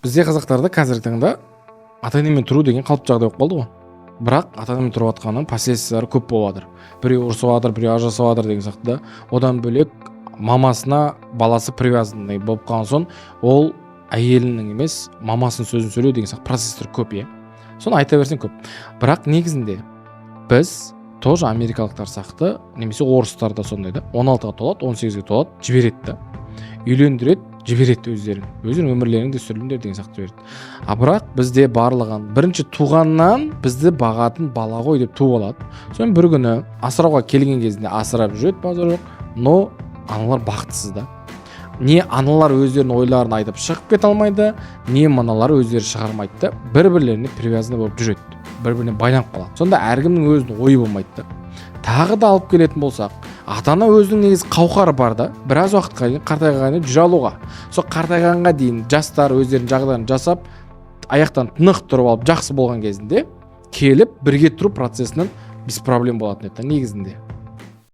Бізде қазақтарда қазіргі таңда ата-енамен тұру деген қалыпты жағдай болып қалды ғой. Бірақ ата-енамен тұрып жатқанның последствиялары көп болып жатыр. Біреу ұрысып жатыр, біреу ажырасып жатыр деген сияқты да. Одан бөлек мамасына баласы привязанный болып қалған соң, ол әйелінің емес, мамасының сөзін сөйлеу деген сияқты процестер көп, иә. Соны айта берсең көп. Бірақ негізінде біз тоже америкалықтар сияқты, немесе орыстар да сондай да, 16-ға толады, 18-ге толады, жібереді да. Үйлендіреді, жібереді өздерін өмірлеріңді сүріліңдер деген сияқты жібереді. А бірақ бізде барлығын бірінші туғаннан бізді бағатын бала ғой деп туып алады. Соны бір күні асырауға келген кезінде асырап жүреді, базар жоқ, но аналар бақытсыз да. Не аналар өздерінің ойларын айтып шығып кете алмайды, не мыналар өздері шығармайды да, бір-бірлеріне привязаны болып жүреді. Бір-біріне байланып қалады. Сонда әркімнің өзінің ойы болмайды да. Тағы да алып келетін болсақ, ата-ана өзінің негізі қауқары бар да, біраз уақытқа дейін қартайғаннан кейін жүре алуға. Сол қартайғанға дейін жастар өздерінің жағдайларын жасап, аяқтан тынық тұрып алып жақсы болған кезінде келіп бірге тұру процесінен без проблем болатын еді негізінде.